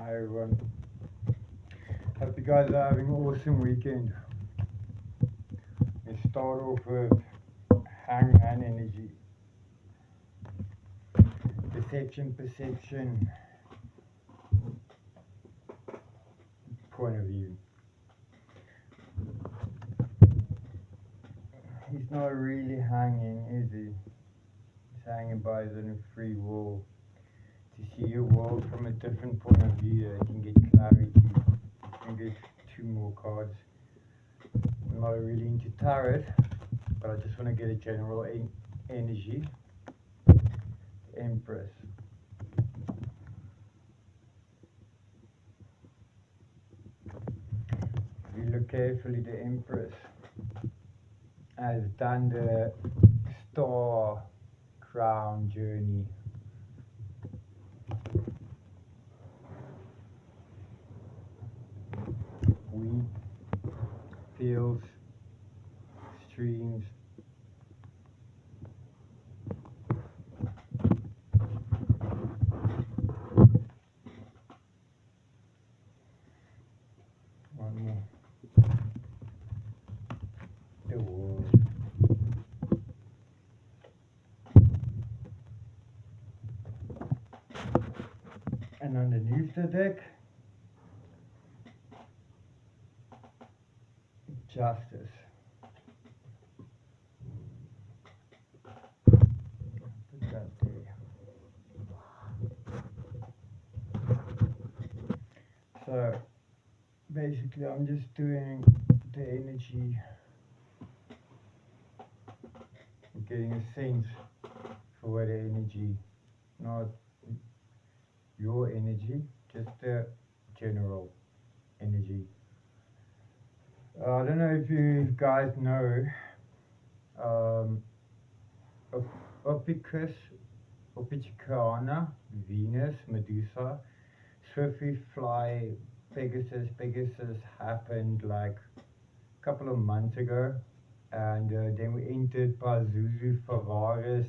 Hi everyone. Hope you guys are having an awesome weekend. Let's start off with Hangman energy. Perception, point of view. He's not really hanging, is he? He's hanging by his own free will. To see your world from a different point of view, you can get clarity. You can get two more cards. I'm not really into tarot, but I just want to get a general energy. Empress. If you look carefully, the Empress has done the star crown journey. Wheat, fields, streams. One more. The world. And underneath the deck, justice. Put that there. So basically I'm just doing the energy, I'm getting a sense for what the energy, not your energy, just the general energy. I don't know if you guys know Ophiuchana, Venus, Medusa, Swiftly Fly, Pegasus. Pegasus happened like a couple of months ago, and then we entered Pazuzu Ferraris,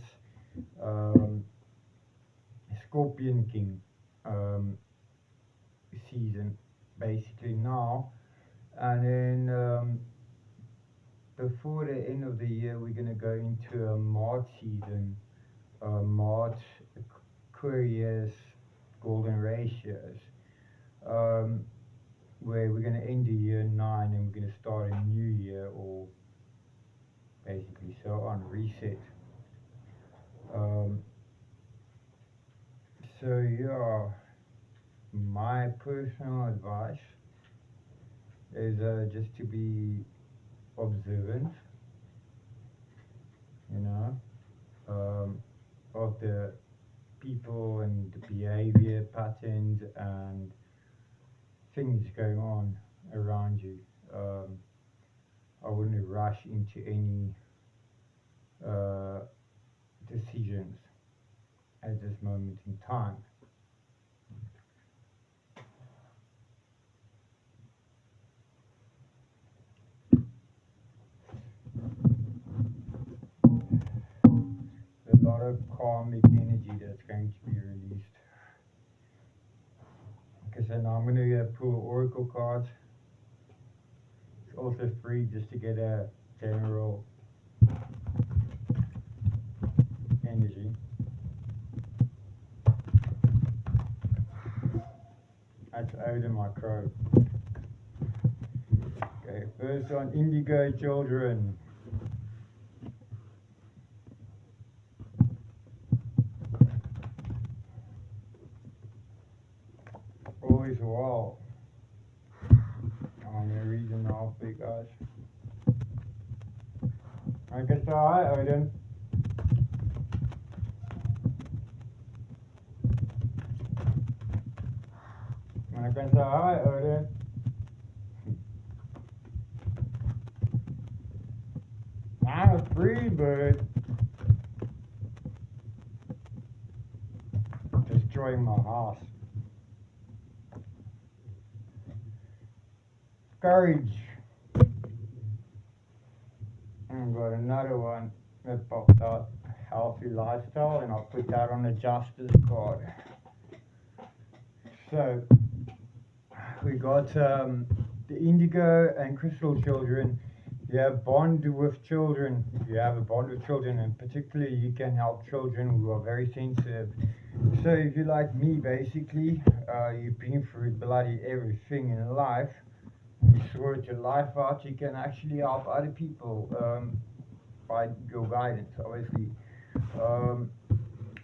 Scorpion King season, basically now, and then before the end of the year we're going to go into a March season, March Aquarius golden ratios, where we're going to end the year 9 and we're going to start a new year, or basically so on, reset. So yeah, my personal advice is just to be observant, you know, of the people and the behavior patterns and things going on around you. I wouldn't rush into any decisions at this moment in time. A lot of karmic energy that's going to be released. Okay, so now I'm going to pull oracle cards. It's also free just to get a general energy. That's Odin, my crow. Okay, first on Indigo Children. All is well. I'm gonna read them now for you guys. Okay, so hi Odin. Okay, so hi Odin. I'm a free bird. Destroying my house. Courage. And got another one that popped out. Healthy lifestyle, and I'll put that on the justice card. So we got the indigo and crystal children. You have bond with children. If you have a bond with children, and particularly you can help children who are very sensitive. So if you're like me, basically, you've been through bloody everything in life. You sort your life out. You can actually help other people by your guidance, obviously. Um,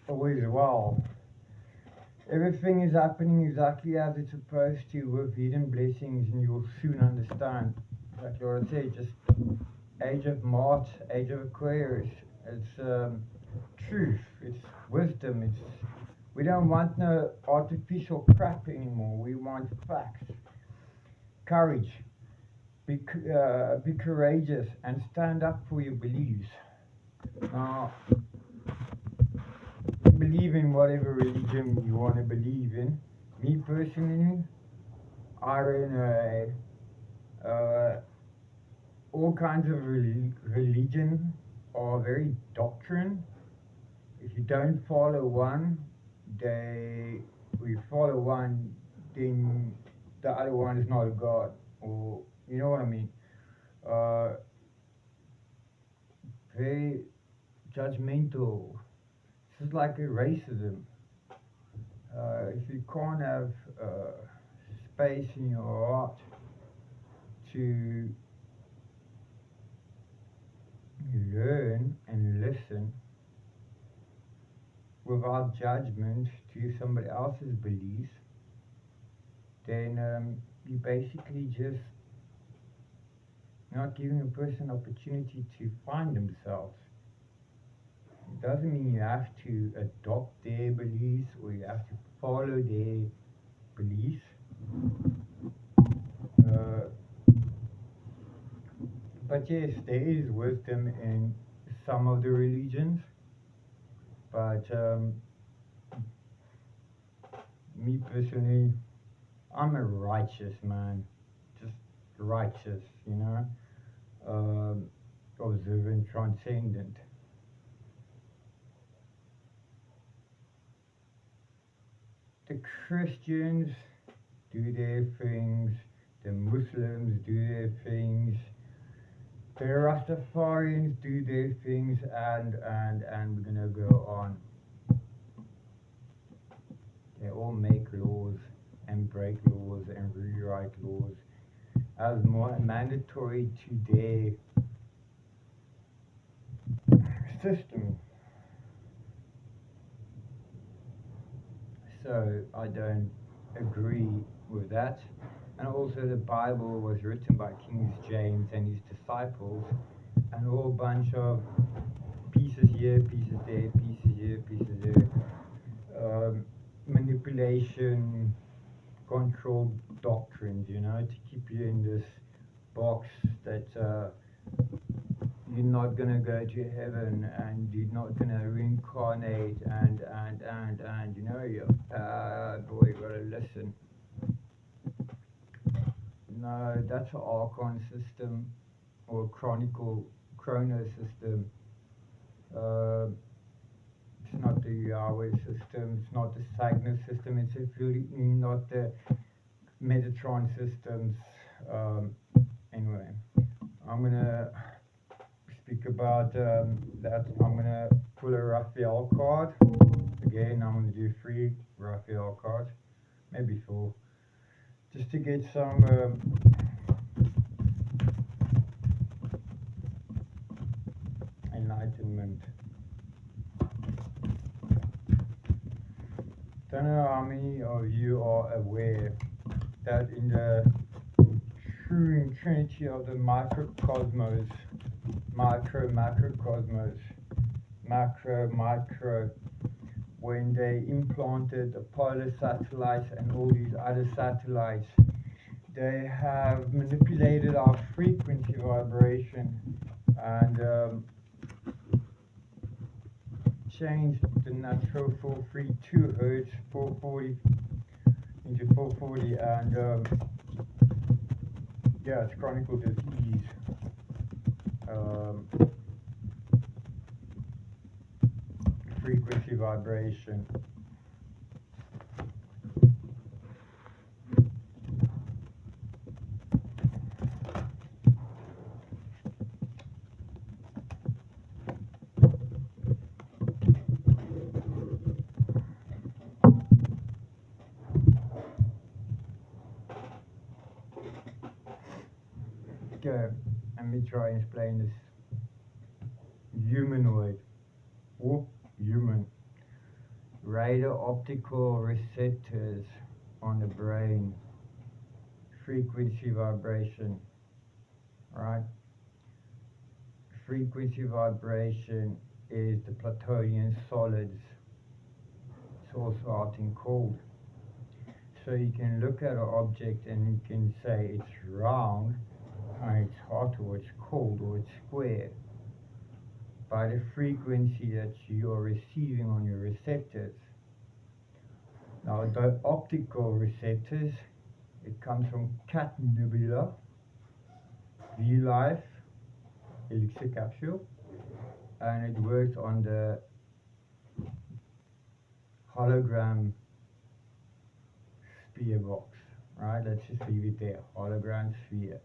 Always well. Everything is happening exactly as it's supposed to with hidden blessings, and you'll soon understand. Like Laura said, just age of Mars, age of Aquarius. It's truth, it's wisdom, it's we don't want no artificial crap anymore. We want facts, courage. Be courageous and stand up for your beliefs. Now, believe in whatever religion you want to believe in. Me personally, I don't know. All kinds of religion are very doctrine. If you don't follow one, we follow one, then the other one is not a god, or you know what I mean. Uh, Very judgmental. This is like a racism. If you can't have space in your heart to learn and listen without judgment to somebody else's beliefs, then you basically just not giving a person opportunity to find themselves. It doesn't mean you have to adopt their beliefs or you have to follow their beliefs. Uh, but yes, there is wisdom in some of the religions. But me personally, I'm a righteous man, just righteous, you know, observant, transcendent. The Christians do their things, the Muslims do their things, the Rastafarians do their things, and we're gonna go on. They all make laws and break laws and rewrite laws as more mandatory to their system. So I don't agree with that. And also the Bible was written by King James and his disciples, and a whole bunch of pieces here, pieces there, pieces here, pieces there. Manipulation, control doctrines, you know, to keep you in this box that you're not gonna go to heaven and you're not gonna reincarnate and you know you boy, you gotta listen. No, that's an Archon system or Chronicle Chrono system. Uh, it's not the Yahweh system, it's not the Cygnus system, it's really not the Metatron systems. Anyway, I'm gonna speak about that. I'm gonna pull a Raphael card. Again, I'm gonna do 3 Raphael cards, maybe 4, just to get some enlightenment. Don't know how many of you are aware that in the true trinity of the microcosmos, macrocosmos, micro, when they implanted Apollo satellites and all these other satellites, they have manipulated our frequency vibration and changed the natural 432 hertz 440 into 440, and yeah, it's chronic disease. Frequency vibration. So let me try and explain this. Humanoid or human. Radar optical receptors on the brain. Frequency vibration, right? Frequency vibration is the Platonian solids. It's also hot and cold. So you can look at an object and you can say it's round, and it's hot, or it's cold, or it's square, by the frequency that you are receiving on your receptors. Now the optical receptors, it comes from cat nebula, V-Life, elixir capsule, and it works on the hologram sphere box, right? Let's just leave it there, hologram sphere,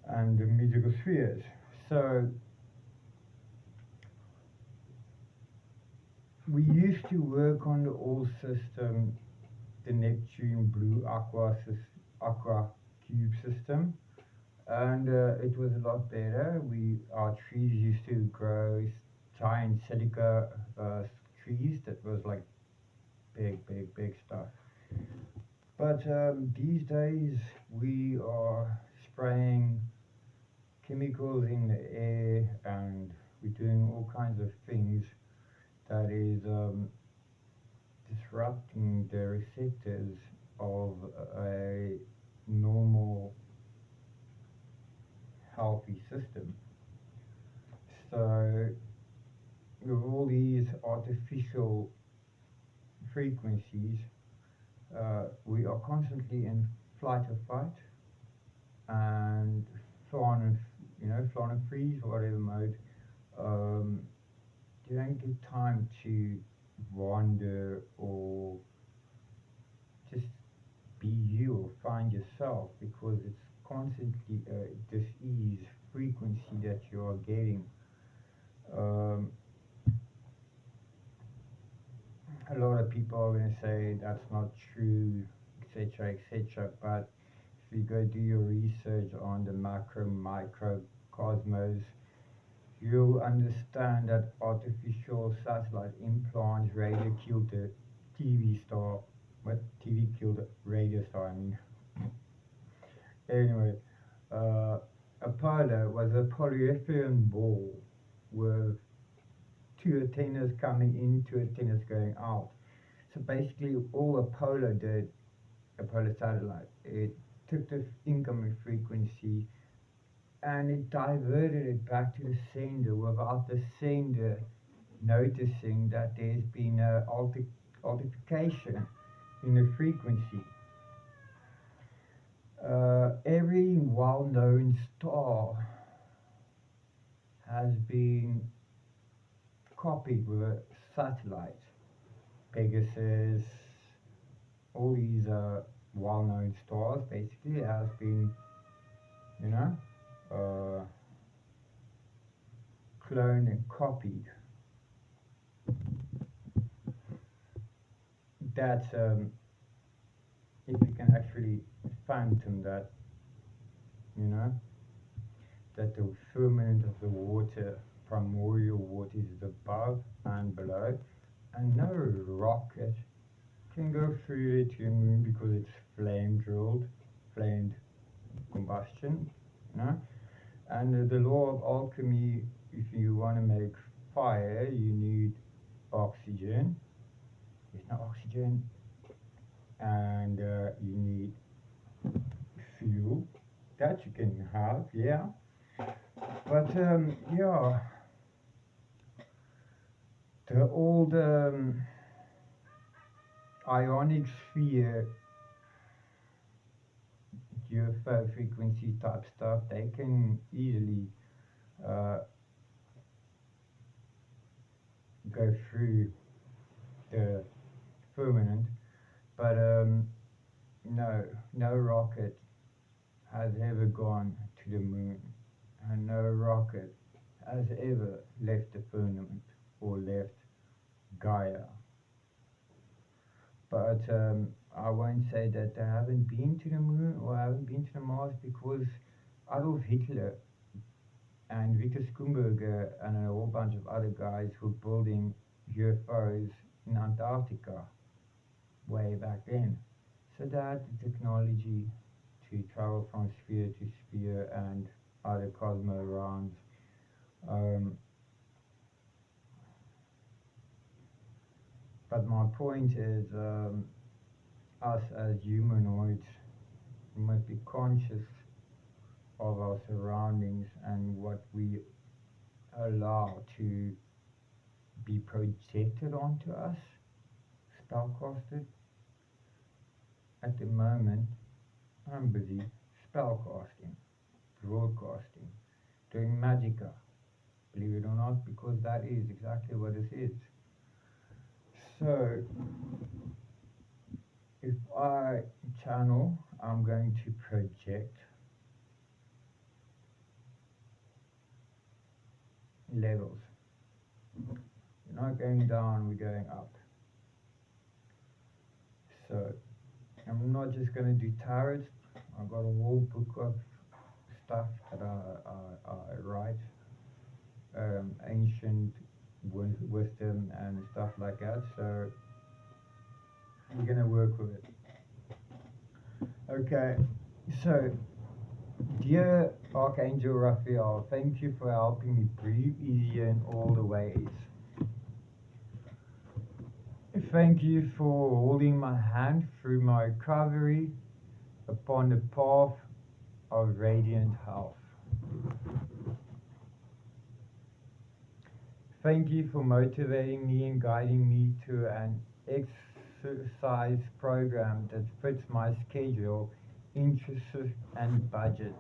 and the musical spheres. So we used to work on the old system, the Neptune Blue Aqua Cube system, and it was a lot better. Our trees used to grow giant silica trees that was like big stuff. But these days we are spraying chemicals in the air, and we're doing all kinds of things that is disrupting the receptors of a normal healthy system. So with all these artificial frequencies, we are constantly in flight or fight, and flying and freeze, whatever mode. Um, you don't get time to wander or just be you or find yourself, because it's constantly dis-ease frequency that you are getting. Um, a lot of people are going to say that's not true, etc., etc. But if you go do your research on the macro microcosmos, you'll understand that artificial satellite implants radio killed the TV star. What TV killed the radio star? I mean. Anyway, Apollo was a polyethylene ball with two antennas coming in, two antennas going out. So basically, all Apollo did, Apollo satellite, it took the incoming frequency and it diverted it back to the sender without the sender noticing that there's been a altercation in the frequency. Every well-known star has been copied with a satellite. Pegasus, all these well-known stars basically has been, you know, cloned and copied. That's if you can actually phantom that, you know, that the firmament of the water, primordial water, is above and below, and no rocket can go through it to the moon because it's flamed combustion, you know. And the law of alchemy, if you want to make fire, you need oxygen. There's no oxygen, and you need fuel. That you can have, yeah. But yeah, the old ionic sphere UFO frequency type stuff, they can easily go through the firmament, but no rocket has ever gone to the moon, and no rocket has ever left the firmament or left Gaia. But I won't say that they haven't been to the moon or haven't been to the Mars, because Adolf Hitler and Victor Schumberger and a whole bunch of other guys were building UFOs in Antarctica way back then. So they had the technology to travel from sphere to sphere and other cosmo rounds. Um, but my point is, us as humanoids, we must be conscious of our surroundings and what we allow to be projected onto us, spellcasted. At the moment, I'm busy spellcasting, broadcasting, doing magica, believe it or not, because that is exactly what it is. So, if I channel, I'm going to project levels. We're not going down, we're going up. So, I'm not just going to do tarots. I've got a whole book of stuff that I write, ancient wisdom and stuff like that. So, we're going to work with it. Okay, so dear Archangel Raphael, thank you for helping me breathe easier in all the ways. Thank you for holding my hand through my recovery upon the path of radiant health. Thank you for motivating me and guiding me to an exercise program that fits my schedule, interests, and budget.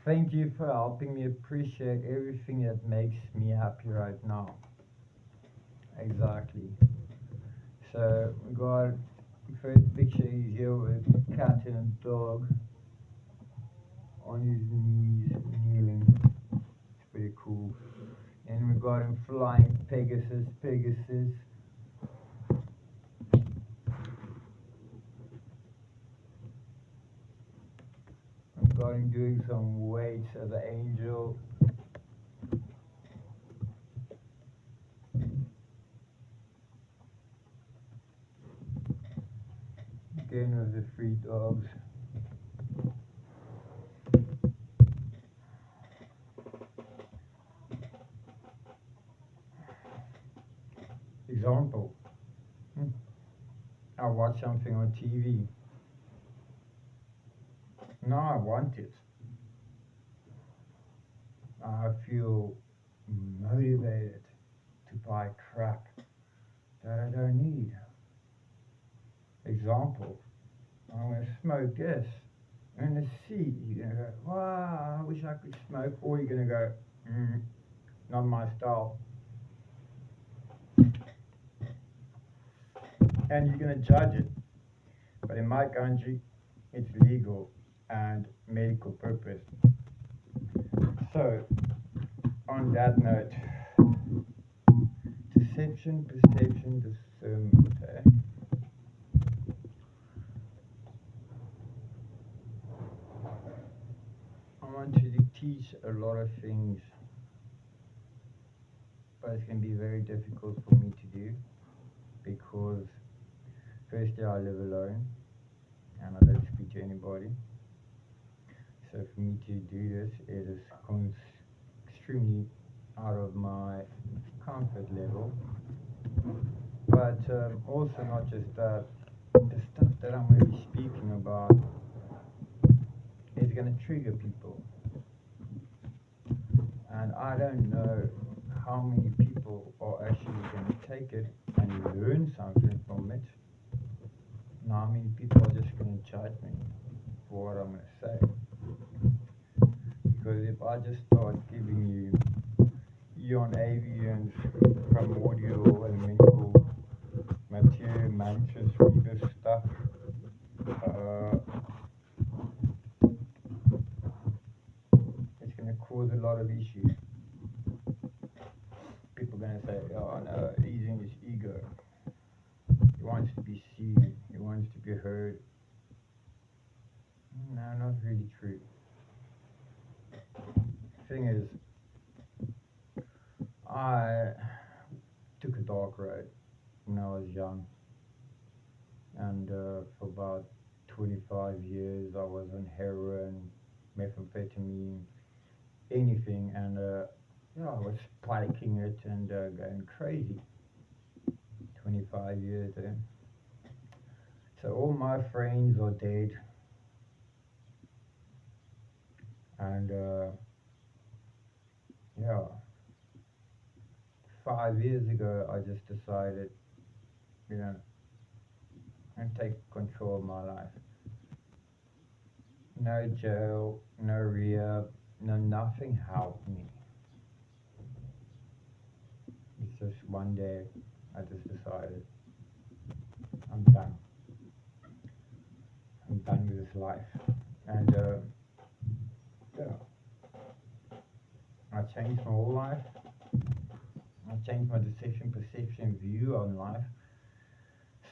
Thank you for helping me appreciate everything that makes me happy right now. Exactly. So we got first picture is here with a cat and a dog on his knees kneeling. It's pretty cool. And we got him flying Pegasus. We got him doing some weights as an angel. Again with the three dogs. Example. I watch something on TV. Now I want it. I feel motivated to buy crap that I don't need. Example, I want to smoke this. And the seat, you're going to go, wow, I wish I could smoke. Or you're going to go, not my style. And you're going to judge it. But in my country, it's legal and medical purpose. So, on that note, deception, perception, discernment. I want to teach a lot of things, but it's going to be very difficult for me to do because firstly I live alone and I don't speak to anybody. So for me to do this, it is extremely out of my comfort level. But also not just that, the stuff that I'm going to be speaking about is going to trigger people. And I don't know how many people are actually going to take it and learn something from it. And how many people are just going to judge me for what I'm going to say. Because if I just start giving you Ion Avians, primordial, elemental, materia, mantras, rebus stuff, it's going to cause a lot of issues. People are going to say, oh no, he's in his ego. He wants to be seen, he wants to be heard. No, not really true. Thing is, I took a dark road when I was young, and for about 25 years I was on heroin, methamphetamine, anything, and yeah, I was spiking it and going crazy. 25 years, eh? So all my friends are dead, and yeah, 5 years ago I just decided, you know, and take control of my life. No jail, no rehab, no nothing helped me. It's just one day I just decided I'm done. I'm done with this life. And yeah, I changed my whole life. I changed my decision, perception, view on life.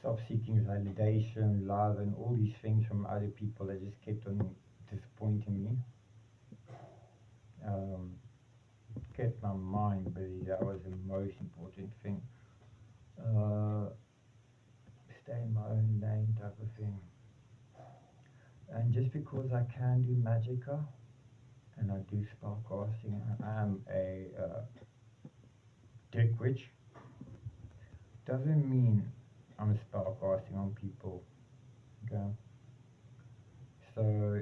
Stop seeking validation, love, and all these things from other people that just kept on disappointing me. Um, Kept my mind busy. That was the most important thing. Uh, Stay in my own lane type of thing. And just because I can do magica and I do spellcasting, I am a dick witch, doesn't mean I'm spellcasting on people. Okay, so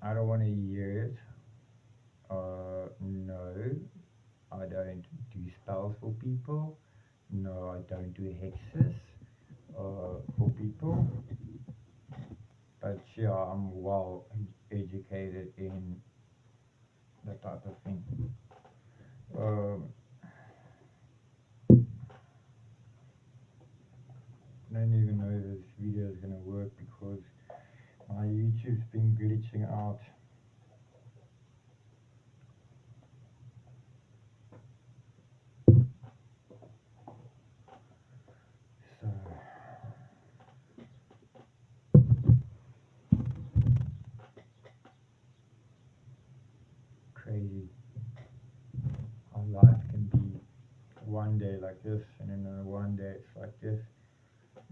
I don't want to hear it. No, I don't do spells for people. No, I don't do hexes for people. But yeah, I'm well educated in that type of thing. Um, I don't even know if this video is gonna work because my YouTube's been glitching out. So crazy how life can be one day like this and then one day it's like this.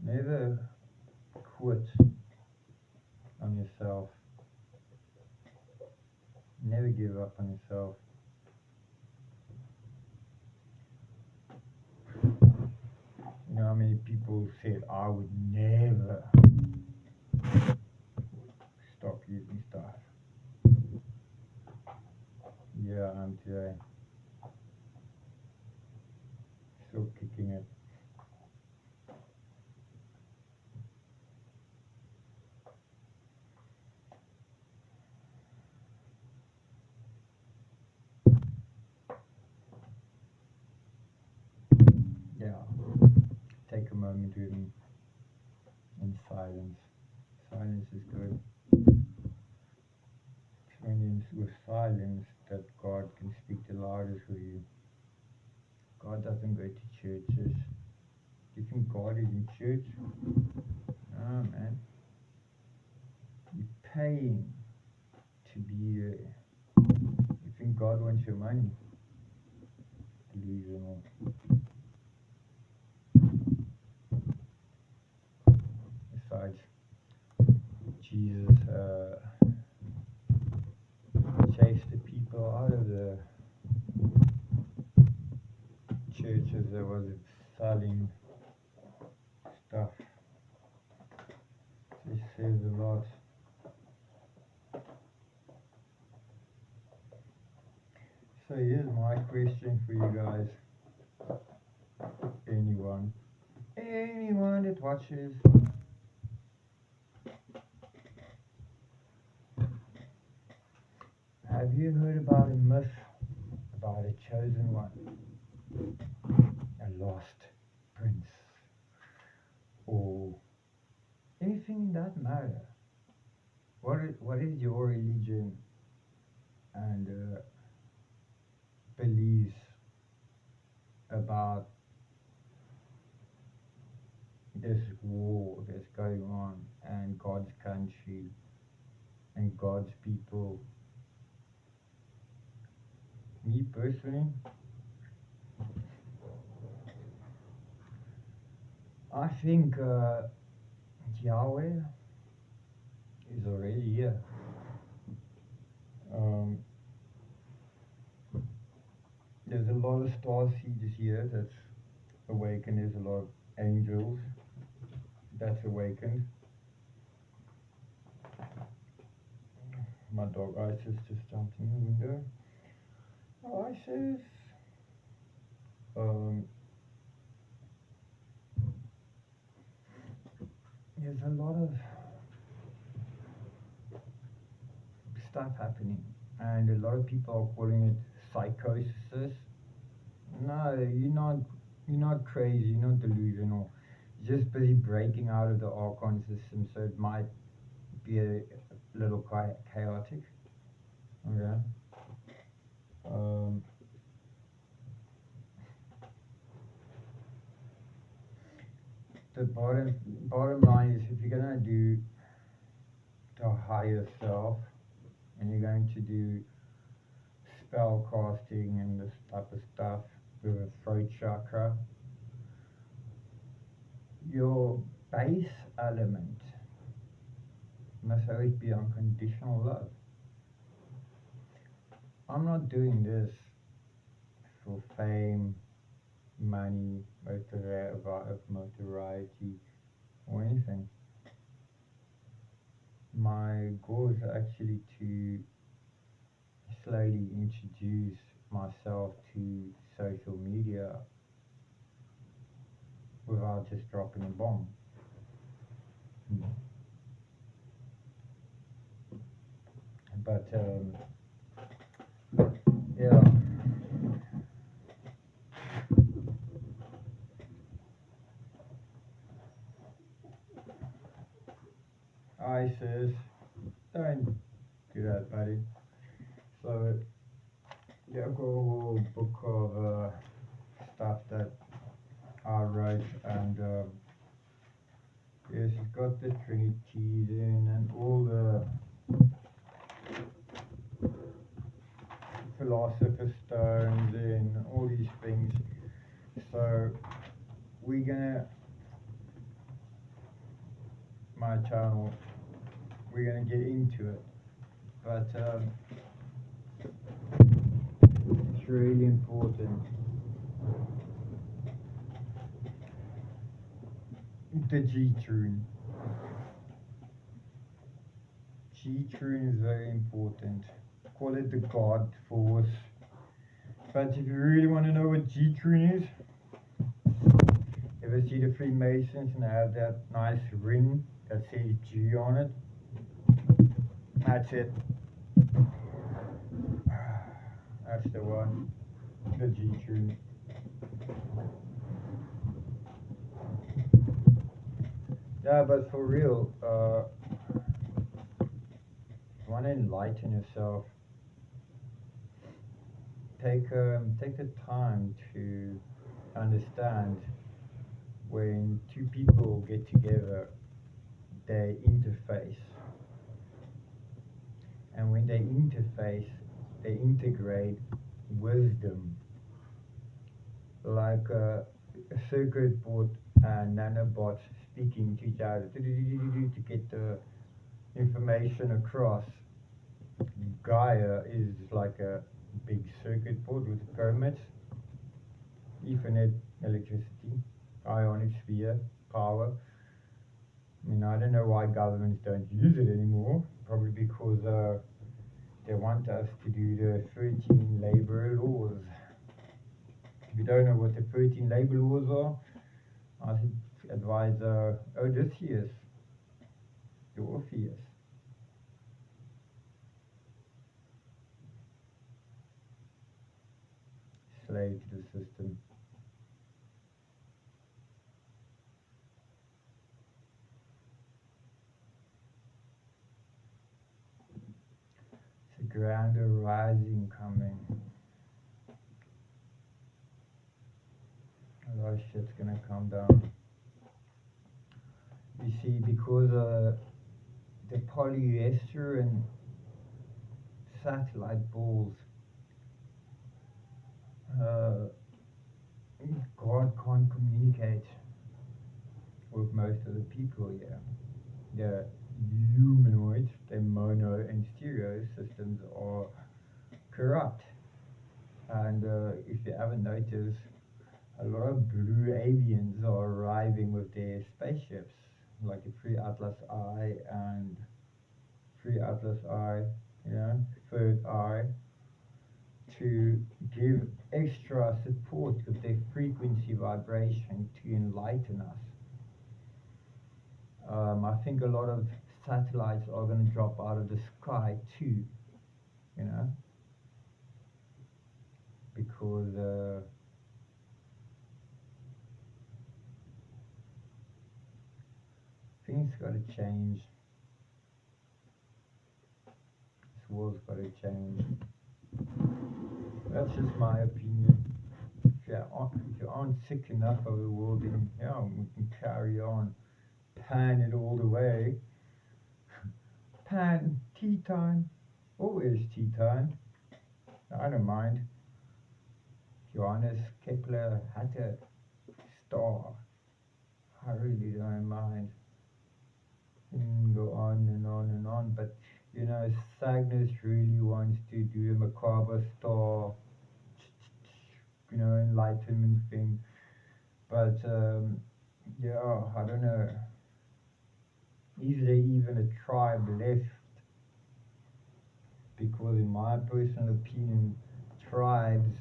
Never quit on yourself. Never give up on yourself. You know how many people said I would never stop using stuff. Yeah, I'm today still kicking it. Yeah, take a moment in silence. Silence is good. It's when with silence that God can speak the loudest with you. God doesn't go to churches. You think God is in church? No, man. You're paying to be there. You think God wants your money? Delusional. Besides, Jesus chased the people out of the churches that was selling stuff. This says a lot. So here's my question for you guys. Anyone that watches, have you heard about a myth about a chosen one, a lost prince, or anything in that matter? What is your religion and beliefs about this war that's going on and God's country? and God's people. Me personally, I think Yahweh is already here. Um, there's a lot of star seeds here that's awakened. There's a lot of angels that's awakened. My dog Isis just jumped in the window. Oh, Isis. Um, there's a lot of stuff happening, and a lot of people are calling it psychosis. No, you're not crazy. You're not delusional. You're just busy breaking out of the Archon system, so it might be a little quite chaotic. Okay. Um, the bottom line is, if you're gonna do the higher self, and you're going to do spell casting and this type of stuff with a throat chakra, your base element must always be unconditional love. I'm not doing this for fame, money, notoriety, or anything. My goal is actually to slowly introduce myself to social media without just dropping a bomb. But yeah, ISIS, don't do that, buddy. So yeah, I've got a whole book of stuff that I wrote, and yes, it's got the Trinities in and all the Philosopher's Stones in, all these things. So we're gonna, my channel, we're gonna get into it, but it's really important. The G-Trune. G-Trune is very important. Call it the God Force. But if you really want to know what G-Trune is, ever see the Freemasons and they have that nice ring that says G on it? That's it. That's the one. The G-Trune. Yeah, but for real, if you want to enlighten yourself, take the time to understand when two people get together, they interface, and when they interface, they integrate wisdom, like a circuit board and nanobots speaking to each other to get the information across. Gaia is like a big circuit board with pyramids, Ethernet, electricity, ionic sphere, power. I mean, I don't know why governments don't use it anymore. Probably because they want us to do the 13 labor laws. If you don't know what the 13 labor laws are, I should advise Odysseus, the Orpheus. Slave to the system. It's a grander rising coming. A lot of shit's gonna come down. You see, because the polyester and satellite balls. Uh, God can't communicate with most of the people here. The humanoid, the mono and stereo systems are corrupt. And if you haven't noticed, a lot of blue avians are arriving with their spaceships, like the Free Atlas I and Free Atlas I, Third Eye, to give extra support with their frequency vibration to enlighten us. I think a lot of satellites are going to drop out of the sky too, you know, because things got to change. This world's got to change. That's just my opinion. If you aren't sick enough of the world, then yeah, we can carry on, pan it all the way. Pan tea time, always tea time. I don't mind. Johannes Kepler had a star. I really don't mind. Go on and on and on, but Cygnus really wants to do a macabre star, enlightenment thing. But yeah, I don't know. Is there even a tribe left? Because in my personal opinion, tribes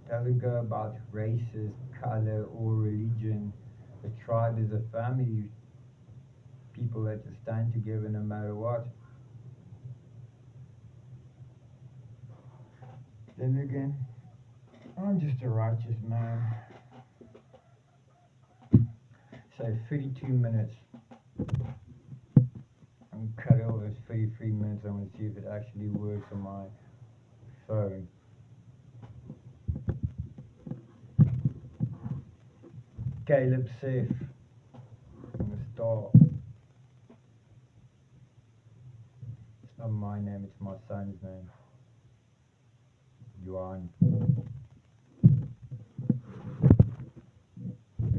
doesn't go about races, color, or religion. A tribe is a family, people that stand together no matter what. Then again, I'm just a righteous man. So 32 minutes. I'm cut over 33 minutes. I'm going to see if it actually works on my phone. Caleb safe. I'm going to start. It's not my name, it's my son's name. Yuan.